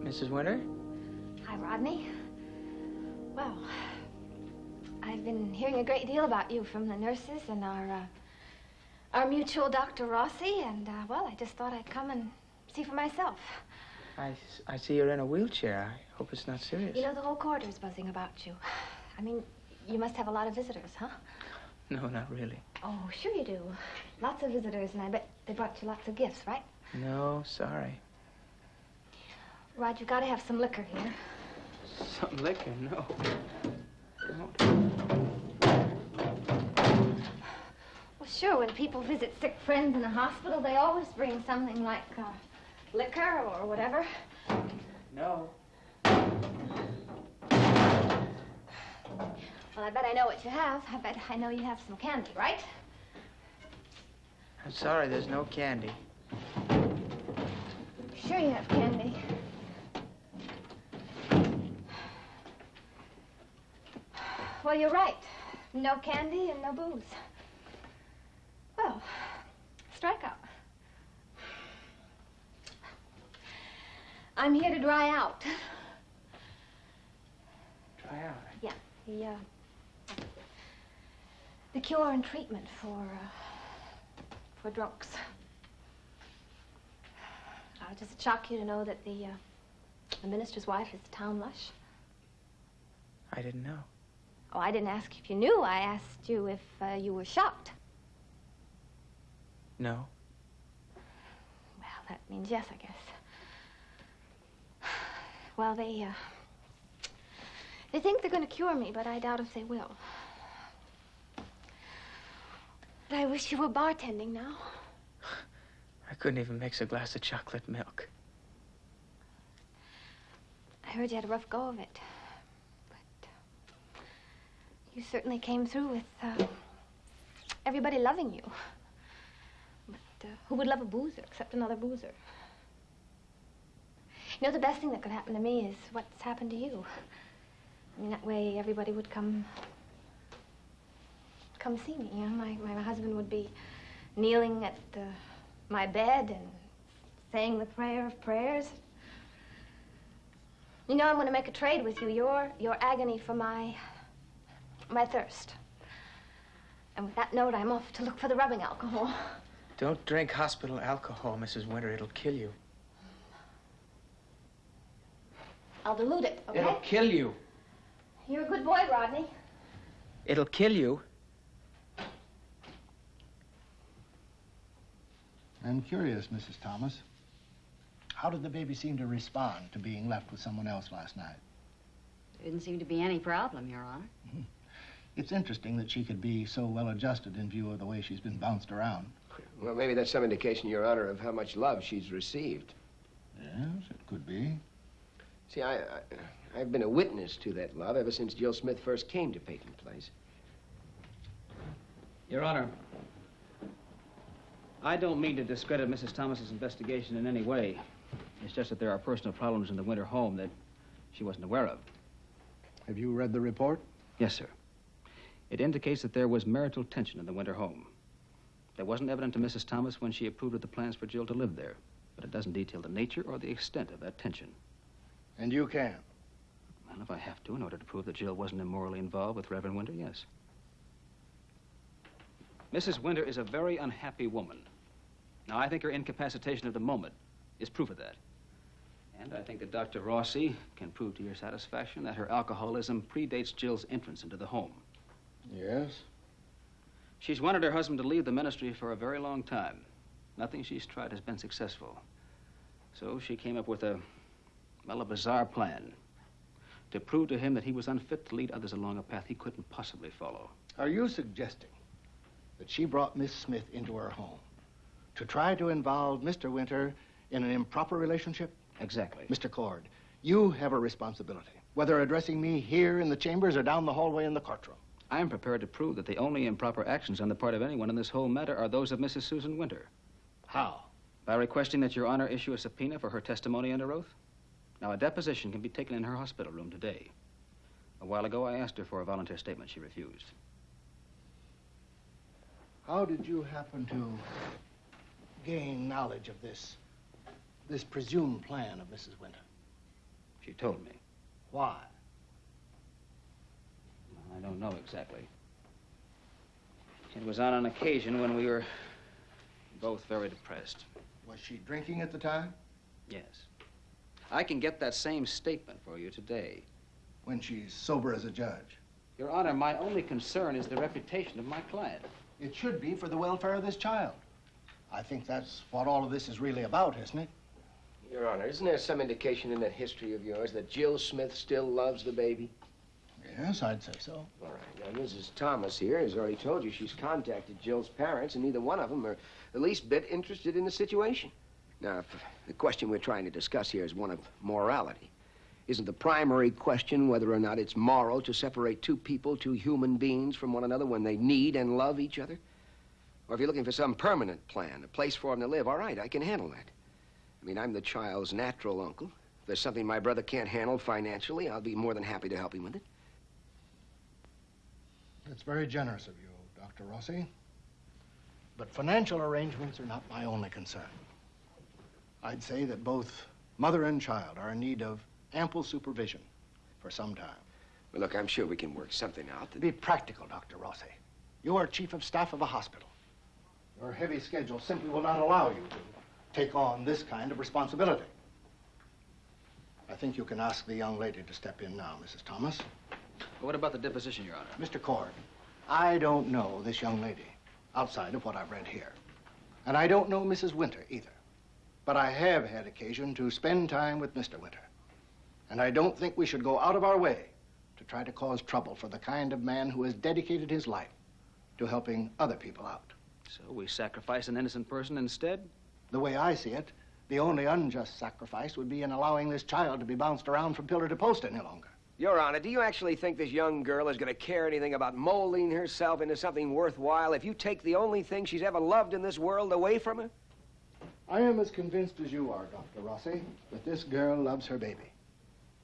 Mrs. Winter? Hi, Rodney. Well, I've been hearing a great deal about you from the nurses and our mutual Dr. Rossi, and, well, I just thought I'd come and see for myself. I see you're in a wheelchair. I hope it's not serious. You know, the whole corridor's buzzing about you. I mean, you must have a lot of visitors, huh? No, not really. Oh, sure you do. Lots of visitors, and I bet they brought you lots of gifts, right? No, sorry. Rod, you've got to have some liquor here. Some liquor? No. Well, sure, when people visit sick friends in a hospital, they always bring something like liquor or whatever. No. Well, I bet I know what you have. I bet I know you have some candy, right? I'm sorry, there's no candy. Sure you have candy. Well, you're right. No candy and no booze. Well, strike out. I'm here to dry out. Dry out? Yeah, the cure and treatment for drunks. Does it shock you to know that the minister's wife is the town lush? I didn't know. Oh, I didn't ask if you knew. I asked you if you were shocked. No. Well, that means yes, I guess. Well, they think they're going to cure me, but I doubt if they will. But I wish you were bartending now. I couldn't even mix a glass of chocolate milk. I heard you had a rough go of it. But you certainly came through with everybody loving you. But who would love a boozer except another boozer? You know, the best thing that could happen to me is what's happened to you. I mean, that way everybody would come see me. You know, my husband would be kneeling at my bed and saying the prayer of prayers. You know, I'm going to make a trade with you. Your agony for my thirst. And with that note, I'm off to look for the rubbing alcohol. Don't drink hospital alcohol, Mrs. Winter. It'll kill you. I'll dilute it, okay? It'll kill you. You're a good boy, Rodney. It'll kill you. I'm curious, Mrs. Thomas. How did the baby seem to respond to being left with someone else last night? There didn't seem to be any problem, Your Honor. It's interesting that she could be so well adjusted in view of the way she's been bounced around. Well, maybe that's some indication, Your Honor, of how much love she's received. Yes, it could be. See, I've been a witness to that love ever since Jill Smith first came to Peyton Place. Your Honor, I don't mean to discredit Mrs. Thomas's investigation in any way. It's just that there are personal problems in the Winter home that she wasn't aware of. Have you read the report? Yes, sir. It indicates that there was marital tension in the Winter home. That wasn't evident to Mrs. Thomas when she approved of the plans for Jill to live there, but it doesn't detail the nature or the extent of that tension. And you can? Well, if I have to, in order to prove that Jill wasn't immorally involved with Reverend Winter, yes. Mrs. Winter is a very unhappy woman. Now, I think her incapacitation at the moment is proof of that. And I think that Dr. Rossi can prove to your satisfaction that her alcoholism predates Jill's entrance into the home. Yes? She's wanted her husband to leave the ministry for a very long time. Nothing she's tried has been successful. So she came up with a bizarre plan to prove to him that he was unfit to lead others along a path he couldn't possibly follow. Are you suggesting that she brought Miss Smith into her home to try to involve Mr. Winter in an improper relationship? Exactly. Mr. Cord, you have a responsibility, whether addressing me here in the chambers or down the hallway in the courtroom. I am prepared to prove that the only improper actions on the part of anyone in this whole matter are those of Mrs. Susan Winter. How? By requesting that Your Honor issue a subpoena for her testimony under oath. Now, a deposition can be taken in her hospital room today. A while ago, I asked her for a volunteer statement. She refused. How did you happen to gain knowledge of this presumed plan of Mrs. Winter? She told me. Why? I don't know exactly. It was on an occasion when we were both very depressed. Was she drinking at the time? Yes. I can get that same statement for you today. When she's sober as a judge? Your Honor, my only concern is the reputation of my client. It should be for the welfare of this child. I think that's what all of this is really about, isn't it? Your Honor, isn't there some indication in that history of yours that Jill Smith still loves the baby? Yes, I'd say so. All right. Now, Mrs. Thomas here has already told you she's contacted Jill's parents, and neither one of them are the least bit interested in the situation. Now, if the question we're trying to discuss here is one of morality, isn't the primary question whether or not it's moral to separate two people, two human beings, from one another when they need and love each other? Or if you're looking for some permanent plan, a place for them to live, all right, I can handle that. I mean, I'm the child's natural uncle. If there's something my brother can't handle financially, I'll be more than happy to help him with it. It's very generous of you, Dr. Rossi. But financial arrangements are not my only concern. I'd say that both mother and child are in need of ample supervision for some time. Well, look, I'm sure we can work something out. Be practical, Dr. Rossi. You are chief of staff of a hospital. Your heavy schedule simply will not allow you to take on this kind of responsibility. I think you can ask the young lady to step in now, Mrs. Thomas. What about the deposition, Your Honor? Mr. Cord, I don't know this young lady outside of what I've read here. And I don't know Mrs. Winter either. But I have had occasion to spend time with Mr. Winter. And I don't think we should go out of our way to try to cause trouble for the kind of man who has dedicated his life to helping other people out. So we sacrifice an innocent person instead? The way I see it, the only unjust sacrifice would be in allowing this child to be bounced around from pillar to post any longer. Your Honor, do you actually think this young girl is going to care anything about molding herself into something worthwhile if you take the only thing she's ever loved in this world away from her? I am as convinced as you are, Dr. Rossi, that this girl loves her baby.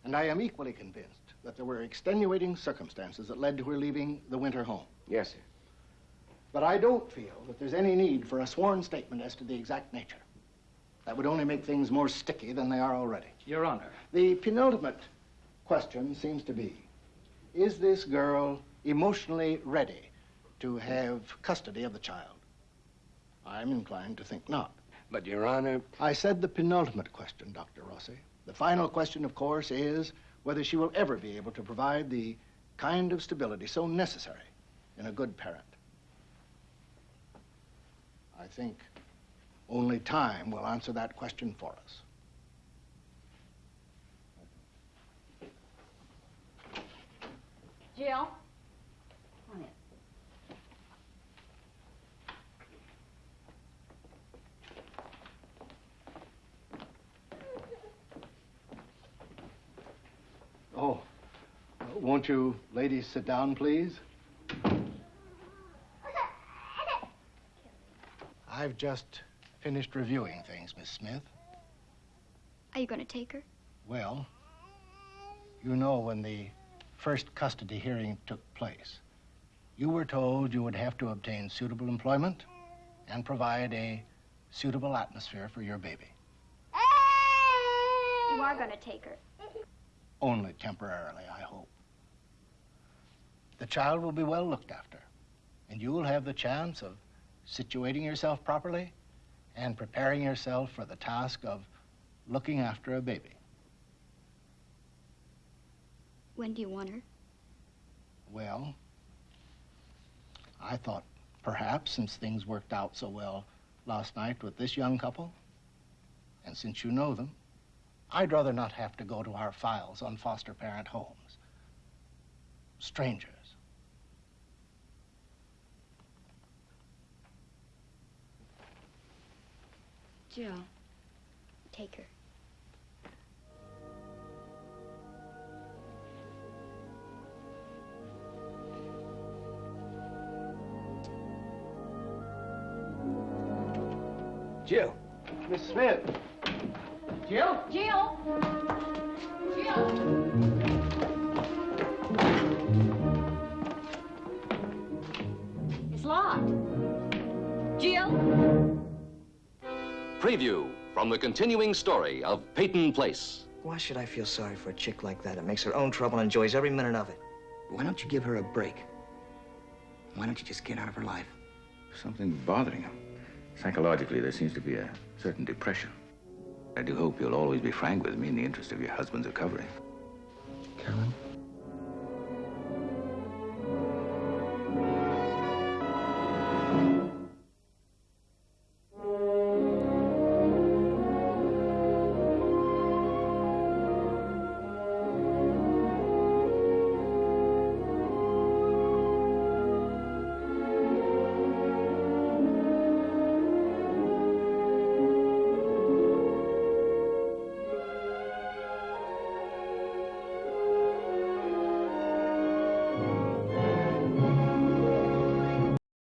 And I am equally convinced that there were extenuating circumstances that led to her leaving the Winter home. Yes, sir. But I don't feel that there's any need for a sworn statement as to the exact nature. That would only make things more sticky than they are already. Your Honor. The penultimate question seems to be, is this girl emotionally ready to have custody of the child? I'm inclined to think not. But, Your Honor... I said the penultimate question, Dr. Rossi. The final question, of course, is whether she will ever be able to provide the kind of stability so necessary in a good parent. I think only time will answer that question for us. Jill, come on in. Oh, won't you ladies sit down, please? I've just finished reviewing things, Miss Smith. Are you going to take her? Well, you know, when the first custody hearing took place, you were told you would have to obtain suitable employment and provide a suitable atmosphere for your baby. You are going to take her. Only temporarily, I hope. The child will be well looked after, and you will have the chance of situating yourself properly and preparing yourself for the task of looking after a baby. When do you want her? Well, I thought perhaps since things worked out so well last night with this young couple, and since you know them, I'd rather not have to go to our files on foster parent homes. Strangers. Jill, take her. Jill. Miss Smith. Jill? Jill! Jill! It's locked. Jill? Preview from the continuing story of Peyton Place. Why should I feel sorry for a chick like that? It makes her own trouble and enjoys every minute of it. Why don't you give her a break? Why don't you just get out of her life? Something's bothering him. Psychologically, there seems to be a certain depression. I do hope you'll always be frank with me in the interest of your husband's recovery. Carolyn?